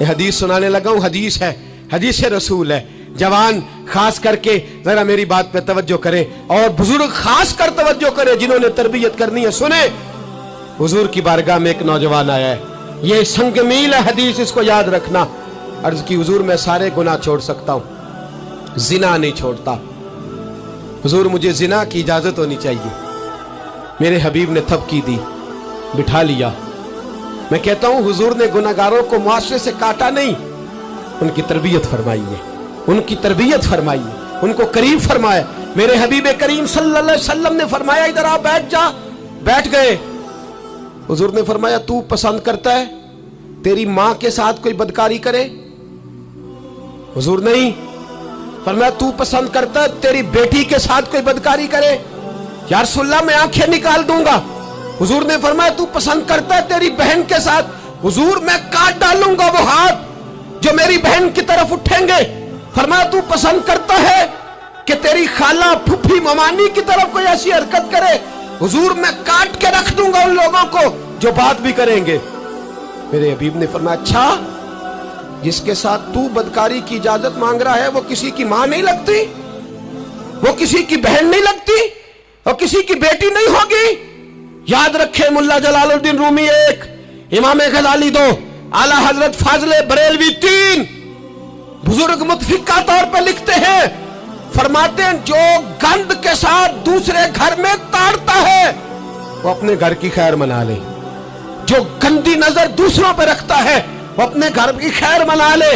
یہ حدیث سنانے لگا ہوں، حدیث ہے، حدیث رسول ہے. جوان خاص کر کے ذرا میری بات پہ توجہ کریں، اور بزرگ خاص کر توجہ کریں جنہوں نے تربیت کرنی ہے. سنیں، حضور کی بارگاہ میں ایک نوجوان آیا ہے، یہ سنگ میل ہے حدیث، اس کو یاد رکھنا. عرض کی حضور میں سارے گناہ چھوڑ سکتا ہوں، زنا نہیں چھوڑتا. حضور مجھے زنا کی اجازت ہونی چاہیے. میرے حبیب نے تھپکی دی، بٹھا لیا. میں کہتا ہوں حضور نے گناہگاروں کو معاشرے سے کاٹا نہیں، ان کی تربیت فرمائی ہے، ان کی تربیت فرمائی ہے، ان کو قریب فرمایا. میرے حبیب کریم صلی اللہ علیہ وسلم نے فرمایا ادھر آ بیٹھ جا. بیٹھ گئے. حضور نے فرمایا تو پسند کرتا ہے تیری ماں کے ساتھ کوئی بدکاری کرے؟ حضور نہیں. فرمایا تو پسند کرتا ہے تیری بیٹی کے ساتھ کوئی بدکاری کرے؟ یا رسول اللہ میں آنکھیں نکال دوں گا. حضور نے فرمایا تو پسند کرتا ہے تیری بہن کے ساتھ؟ حضور میں کاٹ ڈالوں گا وہ ہاتھ جو میری بہن کی طرف اٹھیں گے. فرمایا تو پسند کرتا ہے کہ تیری خالہ پھپھی ممانی کی طرف کوئی ایسی حرکت کرے؟ حضور میں کاٹ کے رکھ دوں گا ان لوگوں کو جو بات بھی کریں گے. میرے حبیب نے فرمایا اچھا جس کے ساتھ تو بدکاری کی اجازت مانگ رہا ہے وہ کسی کی ماں نہیں لگتی، وہ کسی کی بہن نہیں لگتی، اور کسی کی بیٹی نہیں ہوگی؟ یاد رکھیں، ملا جلال الدین رومی 1، امام غزالی 2، اعلیٰ حضرت فاضل بریلوی 3. بزرگ متفقہ طور پہ لکھتے ہیں، فرماتے ہیں جو گند کے ساتھ دوسرے گھر میں تاڑتا ہے وہ اپنے گھر کی خیر منا لے. جو گندی نظر دوسروں پہ رکھتا ہے وہ اپنے گھر کی خیر منا لے.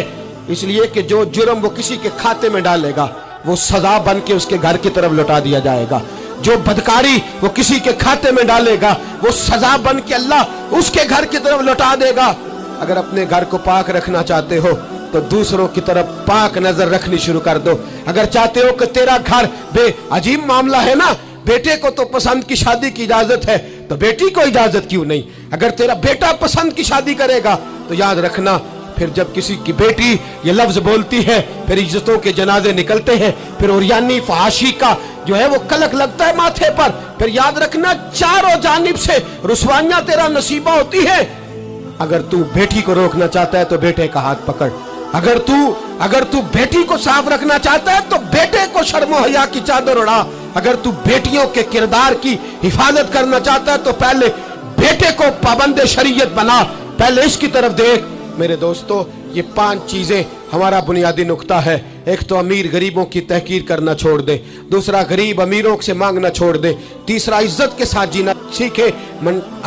اس لیے کہ جو جرم وہ کسی کے کھاتے میں ڈالے گا وہ سزا بن کے اس کے گھر کی طرف لوٹا دیا جائے گا. جو بدکاری وہ کسی کے کھاتے میں ڈالے گا وہ سزا بن کے اللہ اس کے گھر کی طرف لوٹا دے گا. اگر اپنے گھر کو پاک رکھنا چاہتے ہو تو دوسروں کی طرف پاک نظر رکھنی شروع کر دو. اگر چاہتے ہو کہ تیرا گھر بے عجیب معاملہ ہے نا، بیٹے کو تو پسند کی شادی کی اجازت ہے تو بیٹی کو اجازت کیوں نہیں؟ اگر تیرا بیٹا پسند کی شادی کرے گا تو یاد رکھنا پھر جب کسی کی بیٹی یہ لفظ بولتی ہے پھر عزتوں کے جنازے نکلتے ہیں، پھر اوریانی فحاشی کا جو ہے وہ کلک لگتا ہے ماتھے پر. پھر یاد رکھنا چاروں جانب سے رسوائیاں تیرا نصیبہ ہوتی ہیں. اگر تو بیٹی کو روکنا چاہتا ہے تو بیٹے کا ہاتھ پکڑ. اگر تو بیٹی کو صاف رکھنا چاہتا ہے تو بیٹے کو شرم و حیا کی چادر اڑا. اگر تو بیٹیوں کے کردار کی حفاظت کرنا چاہتا ہے تو پہلے بیٹے کو پابند شریعت بنا، پہلے اس کی طرف دیکھ. میرے دوستو یہ 5 چیزیں ہمارا بنیادی نقطہ ہے. ایک تو امیر غریبوں کی تحقیر کرنا چھوڑ دے، دوسرا غریب امیروں سے مانگنا چھوڑ دے، تیسرا عزت کے ساتھ جینا سیکھے،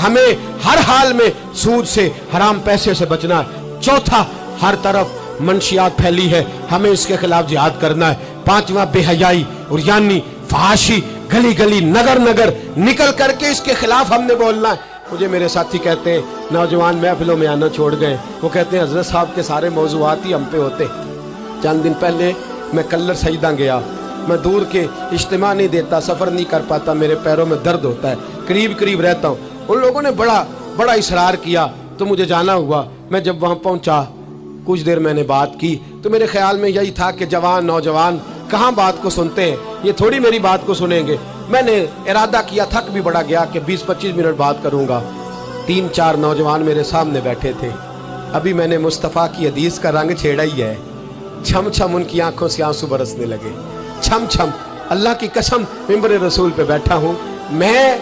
ہمیں ہر حال میں سود سے حرام پیسے سے بچنا ہے. چوتھا ہر طرف منشیات پھیلی ہے، ہمیں اس کے خلاف جہاد کرنا ہے. 5واں بے حیائی، عریانی، فحاشی گلی گلی نگر نگر نکل کر کے اس کے خلاف ہم نے بولنا ہے. مجھے میرے ساتھی کہتے ہیں نوجوان محفلوں میں آنا چھوڑ گئے، وہ کہتے ہیں حضرت صاحب کے سارے موضوعات ہی ہم پہ ہوتے. چند دن پہلے میں کلر سجدہ گیا، میں دور کے اجتماع نہیں دیتا، سفر نہیں کر پاتا، میرے پیروں میں درد ہوتا ہے، قریب رہتا ہوں. ان لوگوں نے بڑا اصرار کیا تو مجھے جانا ہوا. میں جب وہاں پہنچا کچھ دیر میں نے بات کی تو میرے خیال میں یہی تھا کہ نوجوان کہاں بات کو سنتے ہیں، یہ تھوڑی میری بات کو سنیں گے. میں نے ارادہ کیا، تھک بھی بڑا گیا کہ 20-25 منٹ بات کروں گا. 3-4 نوجوان میرے سامنے بیٹھے تھے. ابھی میں نے مصطفیٰ کی حدیث کا رنگ چھیڑا ہی ہے. چھم چھم ان کی آنکھوں سے آنسو برسنے لگے. چھم چھم اللہ کی قسم ممبر رسول پہ بیٹھا ہوں، میں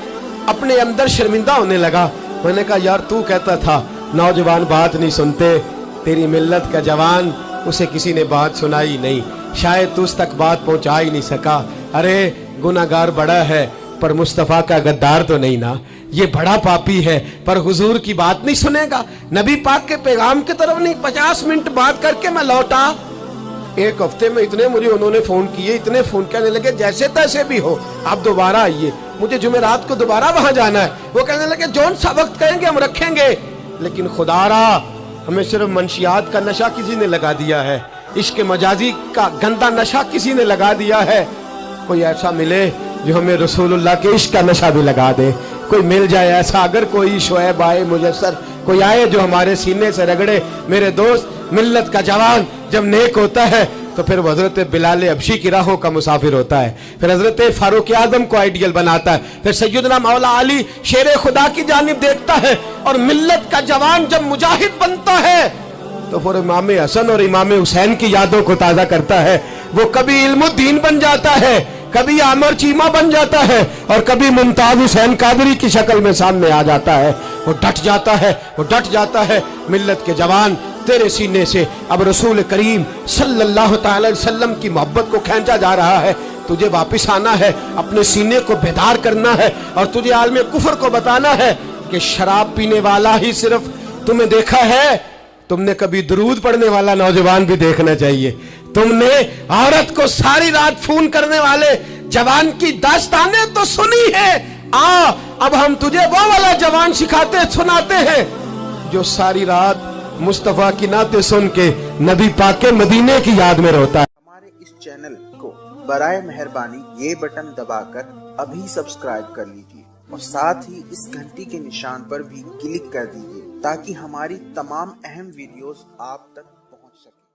اپنے اندر شرمندہ ہونے لگا. میں نے کہا یار تو کہتا تھا نوجوان بات نہیں سنتے، تیری ملت کا جوان اسے کسی نے بات سنائی نہیں، شاید تو اس تک بات پہنچا ہی نہیں سکا. ارے گناہگار بڑا ہے پر مصطفیٰ کا غدار تو نہیں نا، یہ بڑا پاپی ہے پر حضور کی بات نہیں سنے گا، نبی پاک کے پیغام کی طرف نہیں. 50 منٹ بات کر کے میں لوٹا. ایک ہفتے میں اتنے مجھے انہوں نے فون کیے، اتنے فون کہنے لگے جیسے تیسے بھی ہو آپ دوبارہ آئیے، مجھے جمعرات کو دوبارہ وہاں جانا ہے. وہ کہنے لگے جون سا وقت کہیں گے ہم رکھیں گے. لیکن خدا را ہمیں صرف منشیات کا نشہ کسی نے لگا دیا ہے، عشق مجازی کا گندا نشہ کسی نے لگا دیا ہے. کوئی ایسا ملے جو ہمیں رسول اللہ کے عشق کا نشہ بھی لگا دے. کوئی مل جائے ایسا، اگر کوئی شعیب آئے مجسر کوئی آئے جو ہمارے سینے سے رگڑے. میرے دوست ملت کا جوان جب نیک ہوتا ہے تو پھر وہ حضرت بلال حبشی کی راہوں کا مسافر ہوتا ہے، پھر حضرت فاروق اعظم کو آئیڈیل بناتا ہے، پھر سیدنا مولا علی شیر خدا کی جانب دیکھتا ہے. اور ملت کا جوان جب مجاہد بنتا ہے تو پھر امام حسن اور امام حسین کی یادوں کو تازہ کرتا ہے. وہ کبھی علم الدین بن جاتا ہے, کبھی عامر چیمہ بن جاتا ہے, اور کبھی ممتاز حسین قادری کی شکل میں سامنے آ جاتا ہے. وہ ڈٹ جاتا ہے, وہ ڈٹ جاتا ہے. ملت کے جوان, تیرے سینے سے اب رسول کریم صلی اللہ تعالی وسلم کی محبت کو کھینچا جا رہا ہے. تجھے واپس آنا ہے, اپنے سینے کو بیدار کرنا ہے, اور تجھے عالم کفر کو بتانا ہے کہ شراب پینے والا ہی صرف تمہیں دیکھا ہے, تم نے کبھی درود پڑھنے والا نوجوان بھی دیکھنا چاہیے. تم نے عورت کو ساری رات فون کرنے والے جوان کی داستانیں تو سنی ہے. اب ہم تجھے وہ والا جوان سناتے ہیں جو ساری رات مصطفیٰ کی نعتیں سن کے نبی پاک کے مدینے کی یاد میں روتا ہے. ہمارے اس چینل کو برائے مہربانی یہ بٹن دبا کر ابھی سبسکرائب کر لیجیے, اور ساتھ ہی اس گھنٹی کے نشان پر بھی کلک کر دیجیے تاکہ ہماری تمام اہم ویڈیوز آپ تک پہنچ سکیں.